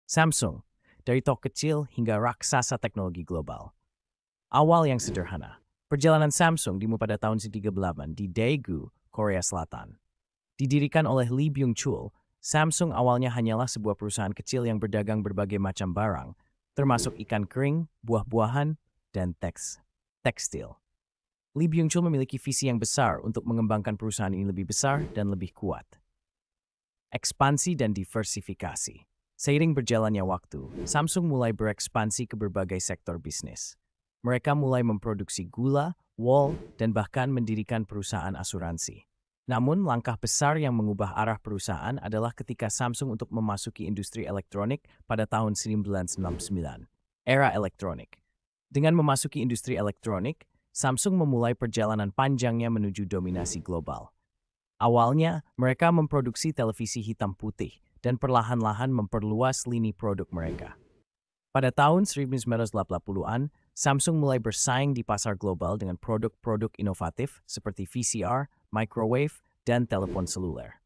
Samsung, dari toko kecil hingga raksasa teknologi global. Awal yang sederhana. Perjalanan Samsung dimulai pada tahun 1938 di Daegu, Korea Selatan. Didirikan oleh Lee Byung-chul, Samsung awalnya hanyalah sebuah perusahaan kecil yang berdagang berbagai macam barang, termasuk ikan kering, buah-buahan, dan tekstil. Lee Byung-chul memiliki visi yang besar untuk mengembangkan perusahaan ini lebih besar dan lebih kuat. Ekspansi dan diversifikasi. Seiring berjalannya waktu, Samsung mulai berekspansi ke berbagai sektor bisnis. Mereka mulai memproduksi gula, wool, dan bahkan mendirikan perusahaan asuransi. Namun, langkah besar yang mengubah arah perusahaan adalah ketika Samsung untuk memasuki industri elektronik pada tahun 1999. Era elektronik. Dengan memasuki industri elektronik, Samsung memulai perjalanan panjangnya menuju dominasi global. Awalnya, mereka memproduksi televisi hitam putih dan perlahan-lahan memperluas lini produk mereka. Pada tahun 1980-an, Samsung mulai bersaing di pasar global dengan produk-produk inovatif seperti VCR, microwave, dan telepon seluler.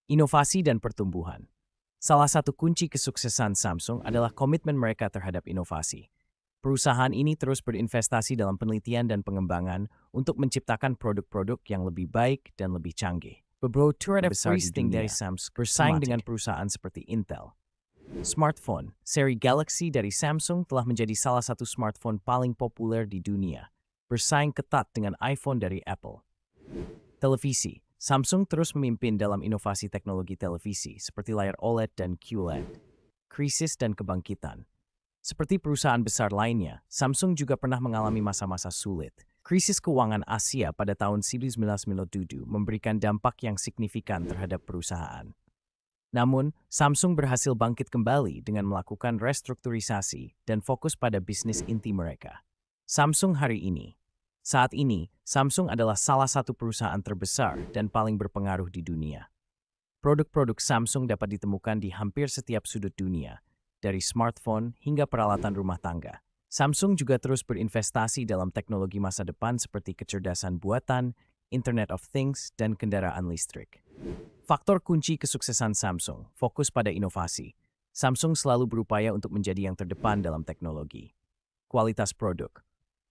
Inovasi dan pertumbuhan. Salah satu kunci kesuksesan Samsung adalah komitmen mereka terhadap inovasi. Perusahaan ini terus berinvestasi dalam penelitian dan pengembangan untuk menciptakan produk-produk yang lebih baik dan lebih canggih. Beberapa besar di dunia Samsung bersaing dengan perusahaan seperti Intel. Smartphone, seri Galaxy dari Samsung telah menjadi salah satu smartphone paling populer di dunia, bersaing ketat dengan iPhone dari Apple. Televisi, Samsung terus memimpin dalam inovasi teknologi televisi seperti layar OLED dan QLED. Krisis dan kebangkitan. Seperti perusahaan besar lainnya, Samsung juga pernah mengalami masa-masa sulit. Krisis keuangan Asia pada tahun 1997 memberikan dampak yang signifikan terhadap perusahaan. Namun, Samsung berhasil bangkit kembali dengan melakukan restrukturisasi dan fokus pada bisnis inti mereka. Samsung hari ini. Saat ini, Samsung adalah salah satu perusahaan terbesar dan paling berpengaruh di dunia. Produk-produk Samsung dapat ditemukan di hampir setiap sudut dunia, dari smartphone hingga peralatan rumah tangga. Samsung juga terus berinvestasi dalam teknologi masa depan seperti kecerdasan buatan, Internet of Things, dan kendaraan listrik. Faktor kunci kesuksesan Samsung fokus pada inovasi. Samsung selalu berupaya untuk menjadi yang terdepan dalam teknologi. Kualitas produk.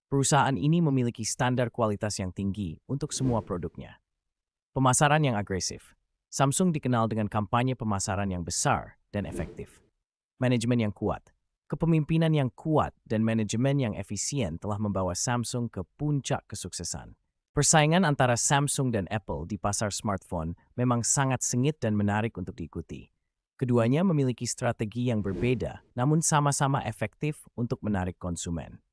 Perusahaan ini memiliki standar kualitas yang tinggi untuk semua produknya. Pemasaran yang agresif. Samsung dikenal dengan kampanye pemasaran yang besar dan efektif. Manajemen yang kuat. Kepemimpinan yang kuat dan manajemen yang efisien telah membawa Samsung ke puncak kesuksesan. Persaingan antara Samsung dan Apple di pasar smartphone memang sangat sengit dan menarik untuk diikuti. Keduanya memiliki strategi yang berbeda, namun sama-sama efektif untuk menarik konsumen.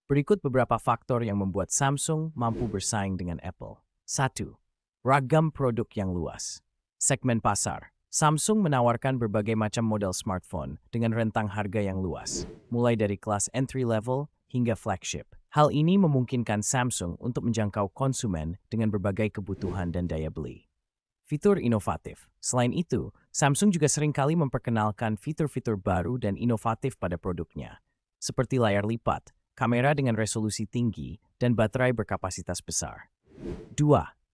Berikut beberapa faktor yang membuat Samsung mampu bersaing dengan Apple. 1. Ragam produk yang luas. Segmen pasar. Samsung menawarkan berbagai macam model smartphone dengan rentang harga yang luas, mulai dari kelas entry level hingga flagship. Hal ini memungkinkan Samsung untuk menjangkau konsumen dengan berbagai kebutuhan dan daya beli. Fitur inovatif. Selain itu, Samsung juga seringkali memperkenalkan fitur-fitur baru dan inovatif pada produknya, seperti layar lipat, kamera dengan resolusi tinggi, dan baterai berkapasitas besar. 2.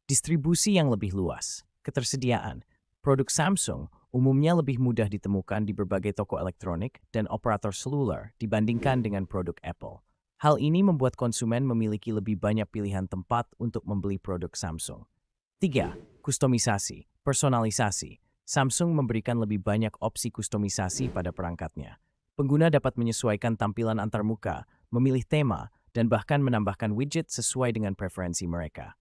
Distribusi yang lebih luas. Ketersediaan. Produk Samsung umumnya lebih mudah ditemukan di berbagai toko elektronik dan operator seluler dibandingkan dengan produk Apple. Hal ini membuat konsumen memiliki lebih banyak pilihan tempat untuk membeli produk Samsung. 3. Kustomisasi, personalisasi. Samsung memberikan lebih banyak opsi kustomisasi pada perangkatnya. Pengguna dapat menyesuaikan tampilan antarmuka, memilih tema, dan bahkan menambahkan widget sesuai dengan preferensi mereka.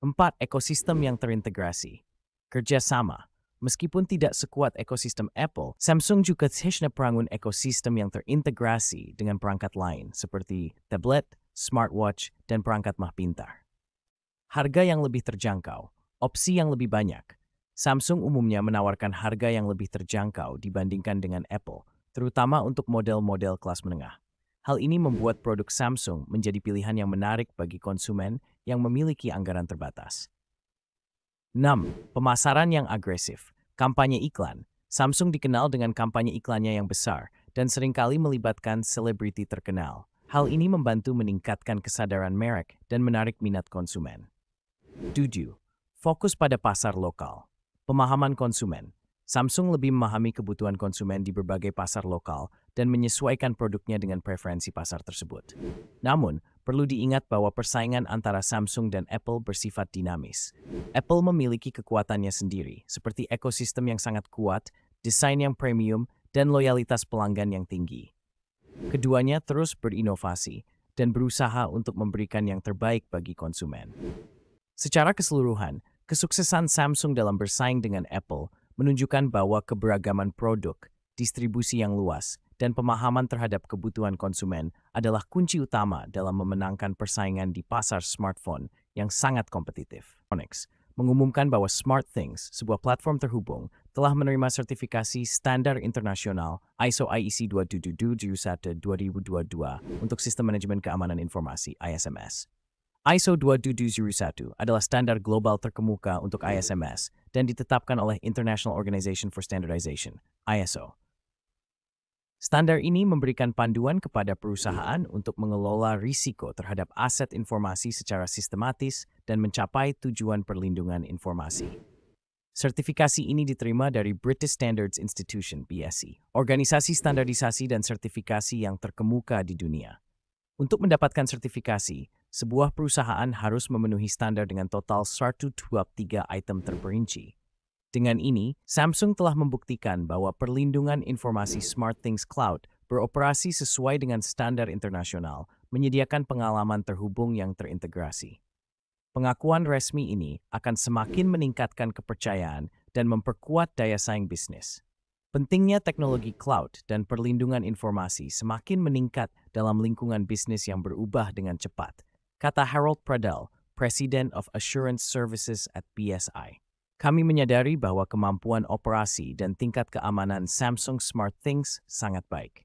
4. Ekosistem yang terintegrasi. Kerjasama. Meskipun tidak sekuat ekosistem Apple, Samsung juga telah membangun ekosistem yang terintegrasi dengan perangkat lain seperti tablet, smartwatch, dan perangkat mah pintar. Harga yang lebih terjangkau, opsi yang lebih banyak. Samsung umumnya menawarkan harga yang lebih terjangkau dibandingkan dengan Apple, terutama untuk model-model kelas menengah. Hal ini membuat produk Samsung menjadi pilihan yang menarik bagi konsumen yang memiliki anggaran terbatas. 6. Pemasaran yang agresif. Kampanye iklan. Samsung dikenal dengan kampanye iklannya yang besar dan seringkali melibatkan selebriti terkenal. Hal ini membantu meningkatkan kesadaran merek dan menarik minat konsumen. 7. Fokus pada pasar lokal. Pemahaman konsumen. Samsung lebih memahami kebutuhan konsumen di berbagai pasar lokal dan menyesuaikan produknya dengan preferensi pasar tersebut. Namun, perlu diingat bahwa persaingan antara Samsung dan Apple bersifat dinamis. Apple memiliki kekuatannya sendiri, seperti ekosistem yang sangat kuat, desain yang premium, dan loyalitas pelanggan yang tinggi. Keduanya terus berinovasi dan berusaha untuk memberikan yang terbaik bagi konsumen. Secara keseluruhan, kesuksesan Samsung dalam bersaing dengan Apple menunjukkan bahwa keberagaman produk, distribusi yang luas, dan pemahaman terhadap kebutuhan konsumen adalah kunci utama dalam memenangkan persaingan di pasar smartphone yang sangat kompetitif. Onyx mengumumkan bahwa SmartThings, sebuah platform terhubung, telah menerima sertifikasi standar internasional ISO IEC 22201-2022 untuk Sistem Manajemen Keamanan Informasi (ISMS). ISO 22201 adalah standar global terkemuka untuk ISMS dan ditetapkan oleh International Organization for Standardization (ISO). Standar ini memberikan panduan kepada perusahaan untuk mengelola risiko terhadap aset informasi secara sistematis dan mencapai tujuan perlindungan informasi. Sertifikasi ini diterima dari British Standards Institution (BSI), organisasi standarisasi dan sertifikasi yang terkemuka di dunia. Untuk mendapatkan sertifikasi, sebuah perusahaan harus memenuhi standar dengan total 123 item terperinci. Dengan ini, Samsung telah membuktikan bahwa perlindungan informasi SmartThings Cloud beroperasi sesuai dengan standar internasional, menyediakan pengalaman terhubung yang terintegrasi. Pengakuan resmi ini akan semakin meningkatkan kepercayaan dan memperkuat daya saing bisnis. Pentingnya teknologi cloud dan perlindungan informasi semakin meningkat dalam lingkungan bisnis yang berubah dengan cepat, kata Harold Pradell, President of Assurance Services at BSI. Kami menyadari bahwa kemampuan operasi dan tingkat keamanan Samsung SmartThings sangat baik.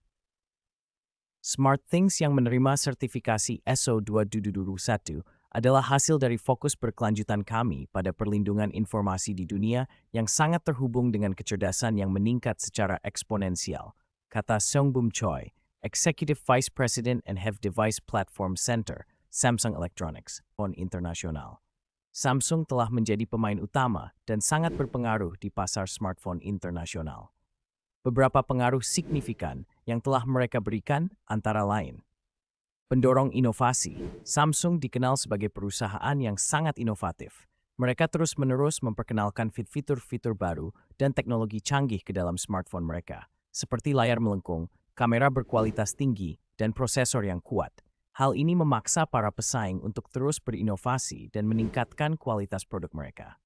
SmartThings yang menerima sertifikasi ISO 22201 adalah hasil dari fokus berkelanjutan kami pada perlindungan informasi di dunia yang sangat terhubung dengan kecerdasan yang meningkat secara eksponensial, kata Songbum Choi, Executive Vice President and Head Device Platform Center, Samsung Electronics, PON Internasional. Samsung telah menjadi pemain utama dan sangat berpengaruh di pasar smartphone internasional. Beberapa pengaruh signifikan yang telah mereka berikan antara lain: pendorong inovasi. Samsung dikenal sebagai perusahaan yang sangat inovatif. Mereka terus-menerus memperkenalkan fitur-fitur baru dan teknologi canggih ke dalam smartphone mereka, seperti layar melengkung, kamera berkualitas tinggi, dan prosesor yang kuat. Hal ini memaksa para pesaing untuk terus berinovasi dan meningkatkan kualitas produk mereka.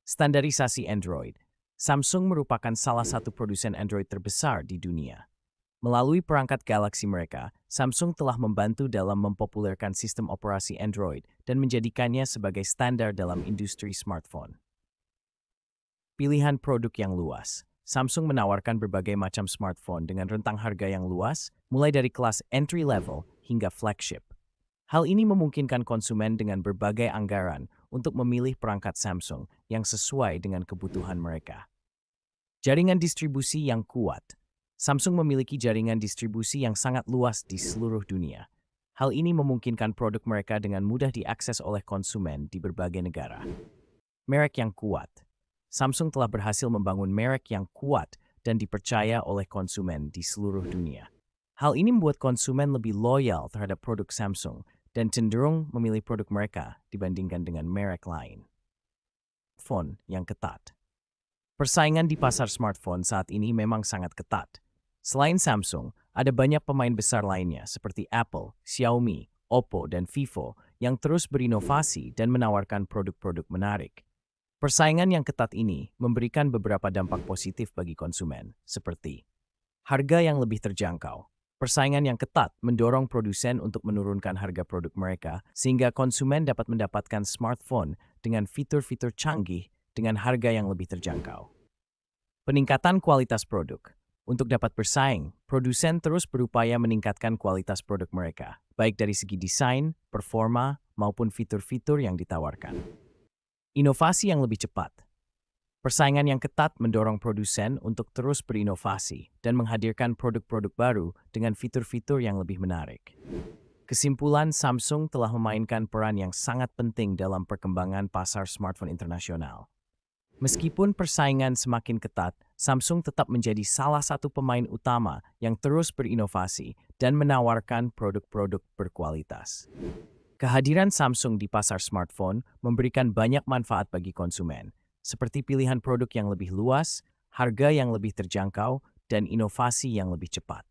Standarisasi Android. Samsung merupakan salah satu produsen Android terbesar di dunia. Melalui perangkat Galaxy mereka, Samsung telah membantu dalam mempopulerkan sistem operasi Android dan menjadikannya sebagai standar dalam industri smartphone. Pilihan produk yang luas. Samsung menawarkan berbagai macam smartphone dengan rentang harga yang luas, mulai dari kelas entry level hingga flagship. Hal ini memungkinkan konsumen dengan berbagai anggaran untuk memilih perangkat Samsung yang sesuai dengan kebutuhan mereka. Jaringan distribusi yang kuat. Samsung memiliki jaringan distribusi yang sangat luas di seluruh dunia. Hal ini memungkinkan produk mereka dengan mudah diakses oleh konsumen di berbagai negara. Merek yang kuat. Samsung telah berhasil membangun merek yang kuat dan dipercaya oleh konsumen di seluruh dunia. Hal ini membuat konsumen lebih loyal terhadap produk Samsung dan cenderung memilih produk mereka dibandingkan dengan merek lain. Phone yang ketat. Persaingan di pasar smartphone saat ini memang sangat ketat. Selain Samsung, ada banyak pemain besar lainnya seperti Apple, Xiaomi, Oppo, dan Vivo yang terus berinovasi dan menawarkan produk-produk menarik. Persaingan yang ketat ini memberikan beberapa dampak positif bagi konsumen, seperti harga yang lebih terjangkau. Persaingan yang ketat mendorong produsen untuk menurunkan harga produk mereka sehingga konsumen dapat mendapatkan smartphone dengan fitur-fitur canggih dengan harga yang lebih terjangkau. Peningkatan kualitas produk. Untuk dapat bersaing, produsen terus berupaya meningkatkan kualitas produk mereka, baik dari segi desain, performa, maupun fitur-fitur yang ditawarkan. Inovasi yang lebih cepat. Persaingan yang ketat mendorong produsen untuk terus berinovasi dan menghadirkan produk-produk baru dengan fitur-fitur yang lebih menarik. Kesimpulan, Samsung telah memainkan peran yang sangat penting dalam perkembangan pasar smartphone internasional. Meskipun persaingan semakin ketat, Samsung tetap menjadi salah satu pemain utama yang terus berinovasi dan menawarkan produk-produk berkualitas. Kehadiran Samsung di pasar smartphone memberikan banyak manfaat bagi konsumen, seperti pilihan produk yang lebih luas, harga yang lebih terjangkau, dan inovasi yang lebih cepat.